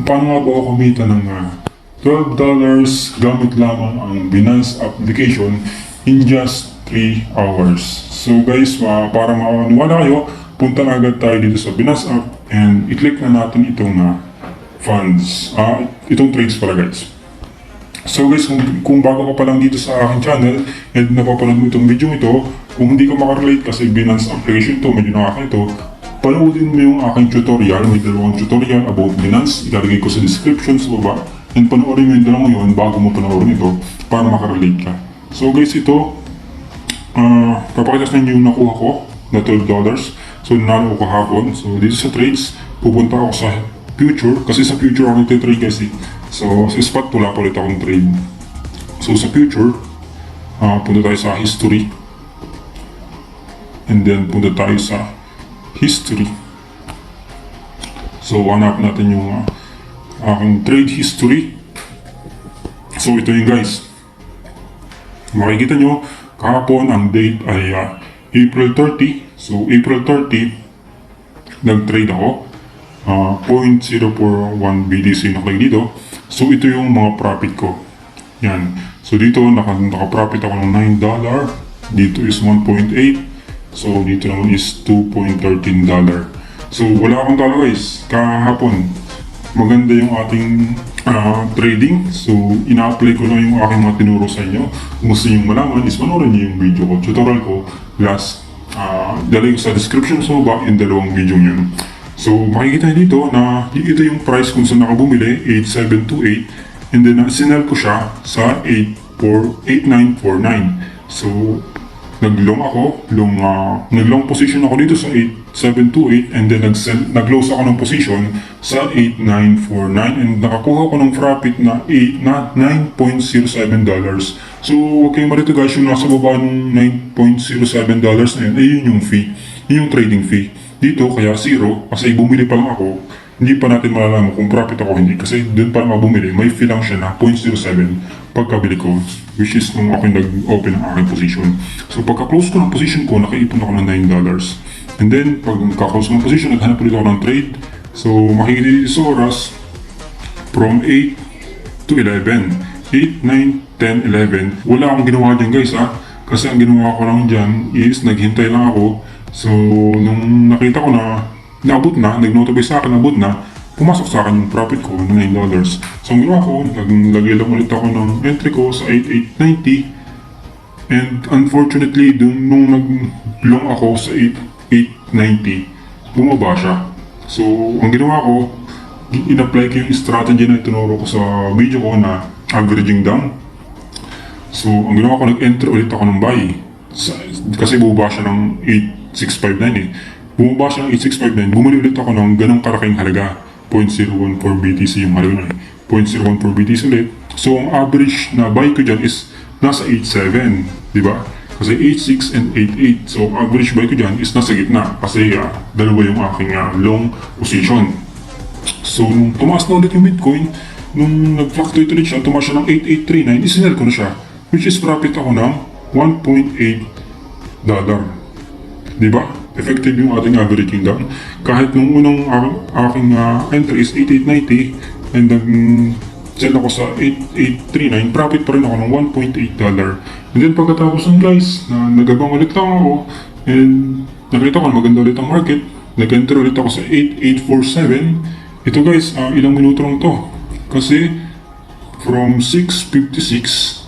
paano nga ba ako kumita ng $12 gamit lamang ang Binance application in just 3 hours. So guys, para makawaniwala kayo, punta na agad tayo dito sa Binance app and i-click na natin itong funds. Itong trades pala guys. So guys, kung bago ka pa lang dito sa aking channel and napapanood mo itong video ito, kung hindi ka makarelate kasi Binance application ito, medyo nakakaito, panoodin mo yung aking tutorial. May dalawang tutorial about Binance. Ilalagay ko sa description sa baba. And panoorin mo yung dalawang yun bago mo panoorin ito para makarelate ka. So guys, ito, papakita sa inyo yung nakuha ko na $12. So nanalo ko kahapon. So dito sa trades, pupunta ako sa future. Kasi sa future ako nagtitrade guys eh. So sa spot wala pa ulit akong trade. So sa future, punta tayo sa history. And then punta tayo sa history. So hanap natin yung aking trade history. So ito yung guys. Makikita nyo, kahapon ang date ay April 30. So April 30, nag-trade ako. 0.041 BTC nakalagay dito. So ito yung mga profit ko. Yan. So dito naka-profit ako ng $9. Dito is 1.8. So dito naman is $2.13. So wala akong talo guys. Kahapon maganda yung ating trading. So ina-apply ko lang yung aking mga tinuro sa inyo. Kung gusto nyo malaman is panoorin nyo yung video ko. Tutorial ko. Plus dalay ko sa description sa baba yung dalawang video yun. So makikita nyo dito na ito yung price kung saan nakabumili, 8728, and then sinel ko siya sa 8949. So nag-long ako, nag-long position ako dito sa 8728, and then nag-close ako ng position sa 8949, and nakakuha ko ng profit na $9.07. So huwag kayong marito guys, yung nasa baba ng $9.07 na yun, ayun yung fee, yun yung trading fee. Dito kaya zero kasi bumili pa lang ako, hindi pa natin malalaman kung profit ako hindi kasi doon pa lang ako bumili, may fee lang siya na 0.07 pagkabili ko, which is nung ako nag-open ng aking position. So pagka-close ko ng position ko, nakaipon ako ng $9. And then pagka-close ko ng position, naghanap ulit ako ng trade. So makikita dito sa oras from 8 to 11, 8, 9, 10, 11. Wala akong ginawa dyan guys kasi ang ginawa ko lang dyan is naghintay lang ako. So, nung nakita ko na naabot na, nag-notify sa akin naabot na, pumasok sa akin yung profit ko ng $9. So, ang ginawa ko, naglagay lang ulit ako ng entry ko sa 8890. And unfortunately, nung nag-long ako sa 8890, bumaba siya. So, ang ginawa ko, in-apply ko yung strategy na itinuro ko sa video ko na averaging down. So, ang ginawa ko, nag-enter ulit ako ng buy. Kasi bumaba siya ng 8659 eh. Bumaba siya ng 8659, bumili ulit ako ng ganong karaking halaga. 0.014 BTC yung halaga na eh. 0.014 BTC ulit. So, ang average na buy ko dyan is nasa 87, di ba? Kasi 86 and 88. So, average buy ko dyan is nasa gitna. Kasi dalawa yung aking long position. So, nung tumaas na ulit yung Bitcoin, nung nag-fluctuate ulit siya, tumaas siya ng 8839, isinel ko na siya. Which is profit ako ng $1.8. Diba? Effective yung ating averaging down. Kahit nung unang aking entry is 8890 and nag-sell ako sa 8839, profit pa rin ako ng $1.8. And then pagkatapos nun guys, nagabang ulit lang ako and nakita ko na maganda ulit ang market. Nag-enter ulit ako sa 8847. Ito guys, ilang minuto lang to. Kasi from 6:56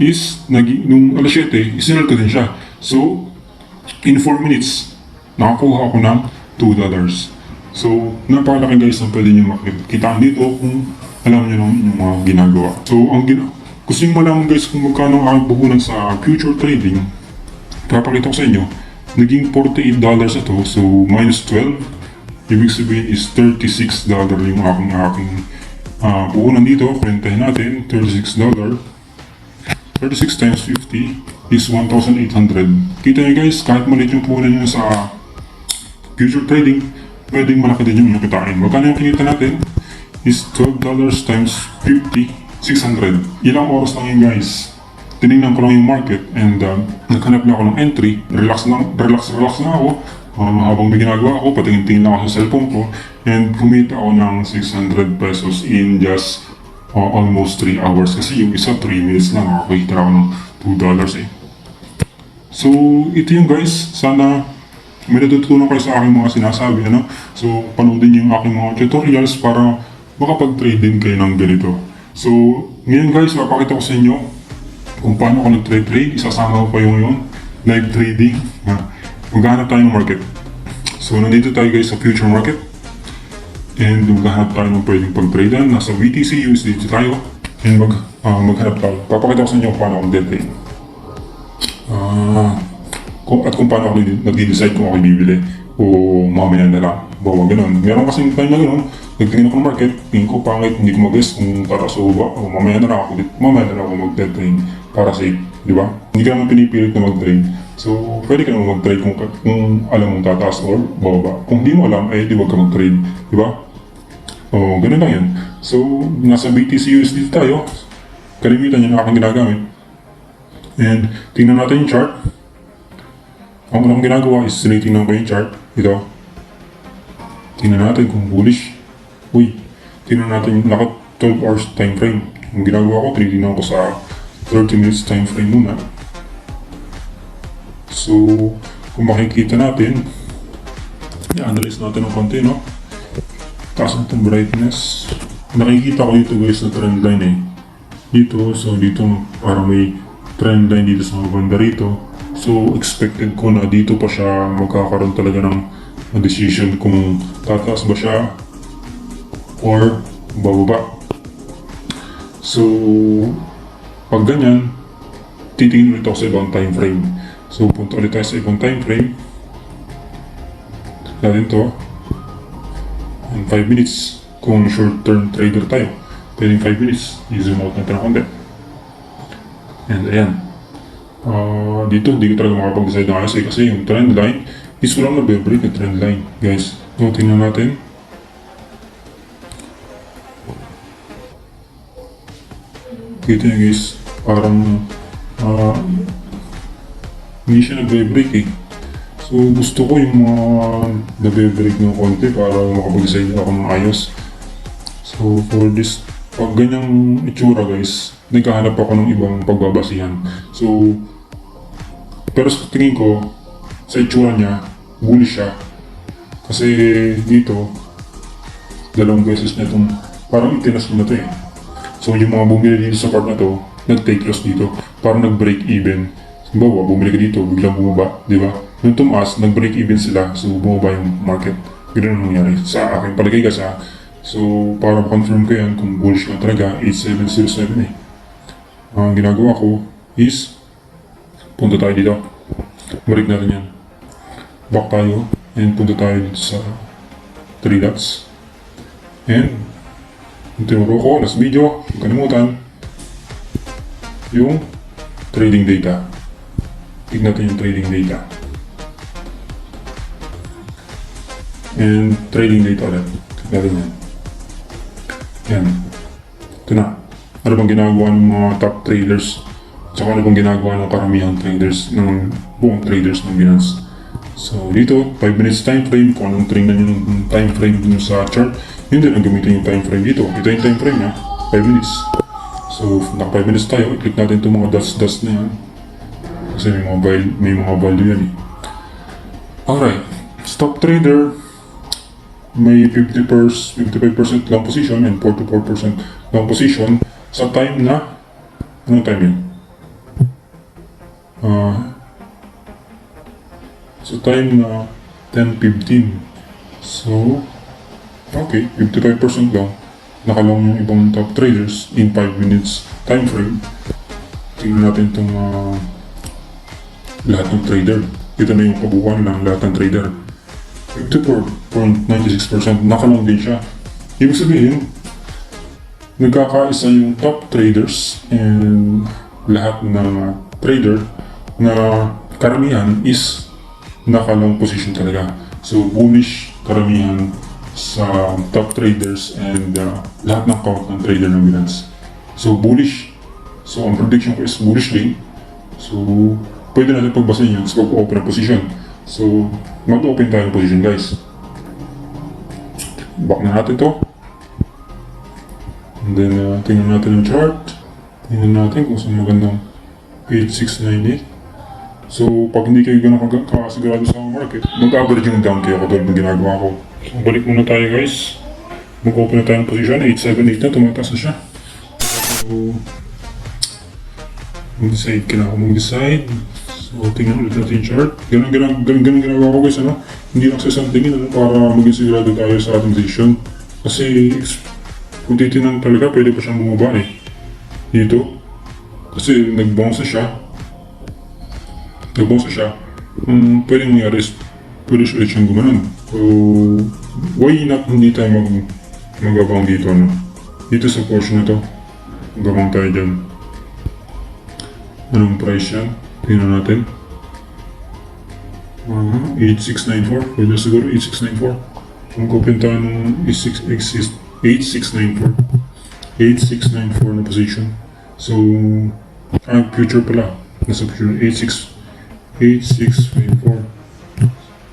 is nung alas 7, isinal ko din siya. So, in 4 minutes, nakakuha ako ng $2. So, napakalaki guys ang pwede nyo makikitaan dito kung alam nyo ng inyong mga ginagawa. So, gusto nyo malaman guys kung magkano ang aking puhunan sa future trading, papakita ko sa inyo, naging $48 na to, so minus 12, ibig sabihin is $36 yung aking puhunan dito. Kwentahin natin, $36. 36 times 50 is 1,800. Kita nyo guys, kahit maliit yung puhunan nyo sa future trading, pwedeng malaki din yung inyong kitain. Magkano yung kinita natin is $12 times 50, 600. Ilang oras lang yun guys. Tinignan ko lang yung market and naghanap na ako ng entry. Relax na ako. Habang may ginagawa ako, patingin-tingin lang ako sa cellphone ko, and kumita ako ng 600 pesos in just almost 3 hours. Kasi yung isa 3 minutes lang, nakakita ako ng $2 eh. So, ito yung guys. Sana may natutunan kayo sa aking mga sinasabi, ano? So, panoodin yung aking mga tutorials para makapag-trade din kayo ng ganito. So, ngayon guys, papakita ko sa inyo kung paano ako nag-trade. Isasama ko pa yung live trading. Maghanap tayo ng market. So, nandito tayo guys sa future market. And maghanap tayo ng pwedeng pag-tradean. Nasa BTC, USDT tayo. And maghanap tayo. Papakita ko sa inyo kung paano ako nag-trade. At kung paano ako nag-decide kung ako bibili o mamaya na lang. Bawa ganun. Meron kasing time na ganun. Nagtingin ako ng market, tingin ko pangit, hindi ko mag-guess kung tataas o ba. O mamaya na lang ako mag-trade para safe. Di ba? Hindi ka naman pinipilit na mag-trade. So, pwede ka naman mag-trade kung alam mong tataas or bababa. Kung hindi mo alam, di wag ka mag-trade. Di ba? O, ganun lang yan. So, nasa BTC USD tayo. Kalimitan yun ang aking ginagamit. And, tingnan natin yung chart. Ang unang ginagawa is tinitingnan ko yung chart. Ito. Tingnan natin kung bullish. Uy, tingnan natin yung naka 12 hours time frame. Ang ginagawa ko, tinitingnan ko sa 30 minutes time frame muna. So, kung makikita natin, i-analyze natin ng konti, no? Taas natin brightness. Nakikita ko dito guys na trend line eh. Dito, so dito parang may trend line dito sa mga banda rito. So, expected ko na dito pa siya magkakaroon talaga ng decision kung tataas ba siya or bababa. So, pag ganyan, titingin ulit ako sa ibang time frame. So, punta ulit tayo sa ibang time frame. Natin to. In 5 minutes, kung short-term trader tayo, pwedeng 5 minutes, i-zoom out natin ang konti. And ayan. Dito, hindi ko talaga makapag-decide na ayos kasi yung trend line is walang nabe-break na trend line, guys. So, tingnan natin. Kita nyo guys, parang hindi siya nagbe-break eh. So gusto ko yung mga nagbe-break ng konti para makapag-decide ako ng ayos. So for this, pag ganyang itsura guys, nagkahanap ako ng ibang pagbabasihan. So, pero sa tingin ko, sa itsura niya, bullish siya. Kasi dito, dalawang beses na itong, parang itinas mo na ito eh. So yung mga bumili dito sa part na to, nag-take loss dito, parang nag-break even. Bawa, bumili ka dito, biglang bumaba, di ba? Nung tumaas, nag-break even sila, so bumaba yung market. Ganun ang nangyari sa akin. Palagay ka sa, so para confirm ko yan kung bullish ka talaga, 8707 eh. Ang ginagawa ko is, punta tayo dito. Balik natin yan. Back tayo, and punta tayo dito sa 3 dots. And, yung tinuro ko, last video, huwag kalimutan, yung trading data. Tignan natin yung trading data. And trading data ulit. Tignan natin yan. Yan. Ito na. Ano bang ginagawa ng mga top traders? Tsaka ano bang ginagawa ng karamihang traders, ng buong traders ng Binance? So dito, 5 minutes time frame. Kung anong tingnan nyo ng time frame dun sa chart, yun din ang gamitin yung time frame dito. Ito yung time frame na 5 minutes. So naka 5 minutes tayo, i-click natin itong mga dots na yan. Kasi may mga value yan eh. Alright, stop trader. May 55% long position and 44% long position sa time na, anong time yun? Sa time na 10:15. So, okay, 55% lang. Nakalong yung ibang top traders in 5 minutes time frame. Tingnan natin itong lahat ng trader. Ito na yung kabuuan ng lahat ng trader. 54.96% nakalong din siya. Ibig sabihin, nagkakaisa yung top traders and lahat ng trader na karamihan is nakalong position talaga. So bullish karamihan sa top traders and lahat ng count ng trader ng Binance. So bullish. So ang prediction ko is bullish din. So pwede natin pagbasahin yun sa pag-open ng position. So, mag-open tayo ng position guys. Back na natin to. And then, tingnan natin yung chart. Tingnan natin kung saan magandang 8698. So, pag hindi kayo ganun kasigurado sa market, mag-average yung down kayo katulad ng ginagawa ko. So, balik muna tayo guys. Mag-open na tayo ng position. 878 na, tumataas na siya. So, mag-decide ka na ako mag-decide. So, tingnan ulit natin yung chart. Ganun ginagawa ko guys, ano? Hindi lang sa isang tingin, ano? Para maging sigurado tayo sa ating position. Kasi, kung titinan talaga, pwede pa siyang bumaba eh. Dito. Kasi, nag-bounce siya. Pwede nangyari is, pwede siya ulit siyang gumanon. So, why not hindi tayo mag-abang dito, ano? Dito sa portion na to. Mag-abang tayo dyan. Anong price yan? Tingnan natin. 8694. Pwede siguro 8694. Mag-open tayo ng 8694. 8694 na position. So, future pala. Nasa future 8694.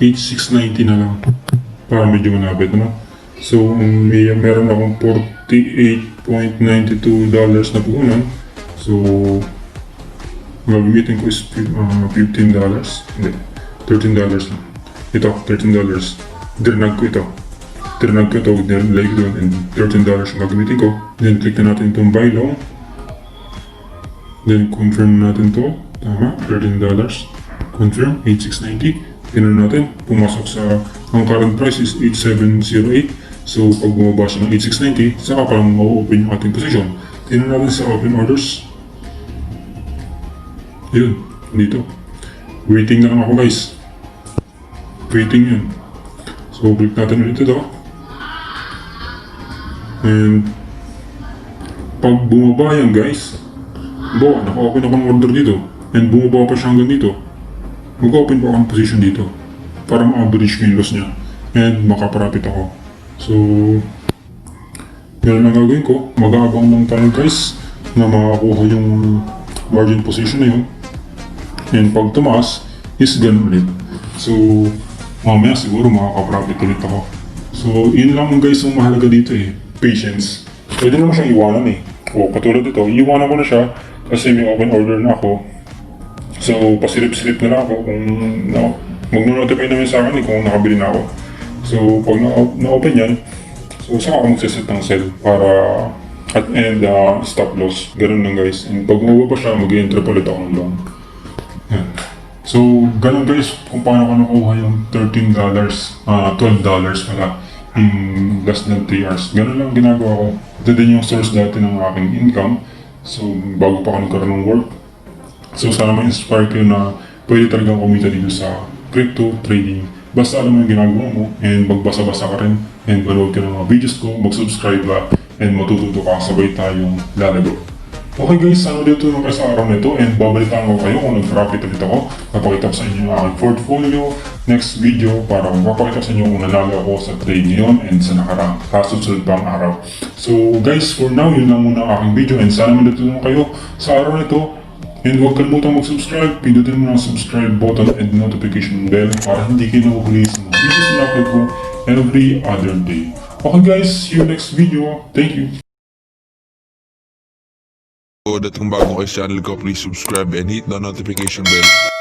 8690 na lang. Para medyo malapit, no? So, meron akong $48.92 na puhunan. So, gagamitin ko is $15. Hindi, $13 lang. Ito, $13. Drinag ko ito. Nilagay ko doon, and $13 yung gagamitin ko. Then, click na natin itong buy long. Then, confirm natin to. Tama, $13. Confirm, 8690. Tingnan natin, pumasok sa, ang current price is 8708. So, pag bumaba siya ng 8690, saka parang ma-open yung ating position. Tingnan natin sa open orders. Yun, dito. Waiting na lang ako guys. Waiting yun. So, click natin ulit ito. And, pag bumaba yan guys, naka-open ako ng order dito. And bumaba pa siya hanggang dito. Mag-open pa ako ng position dito. Para ma-average ko yung loss niya. And makaprofit ako. So, yun ang gagawin ko. Mag-aabang lang tayo guys na makakuha yung margin position na yun. And pag tumaas, is ganun ulit. So, mamaya siguro makaka-profit ulit ako. So, yun lang guys ang mahalaga dito eh. Patience. Pwede naman siyang iwanan eh. O, katulad ito, iwanan ko na siya kasi may open order na ako. So, pasilip-silip na lang ako kung mag-notify naman sa akin kung nakabili na ako. So, pag na-open yan, so saka ako magsiset ng sell para at end stop loss. Ganun lang guys. And pag bumaba pa siya, mag-enter ulit ako ng long. Yan. So, ganun guys kung paano ko nakuha yung $13, $12 pala in less than 3 hours. Ganun lang ginagawa ko. Ito din yung source dati ng aking income. So, bago pa ako nagkaroon ng work. So, sana ma-inspire kayo na pwede talagang kumita dito sa crypto trading. Basta alam mo yung ginagawa mo and magbasa-basa ka rin and manood ka ng mga videos ko, mag-subscribe ka and matututo ka sabay tayong lalago. Okay guys, sana dito nung kayo sa araw na ito and babalitaan ko kayo kung nag-profit ulit ako. Napakita ko sa inyo yung aking portfolio next video para mapakita ko sa inyo kung nanalo ako sa trade ngayon and sa nakarang kasusunod pang araw. So guys, for now, yun lang muna ang aking video and sana matutulong kayo sa araw na ito. And huwag kalimutang mag-subscribe, pindutin mo ang subscribe button and notification bell para hindi kayo nahuhuli sa mga videos na upload ko every other day. Okay guys, see you next video. Thank you. At kung bago kayo sa channel ko, please subscribe and hit the notification bell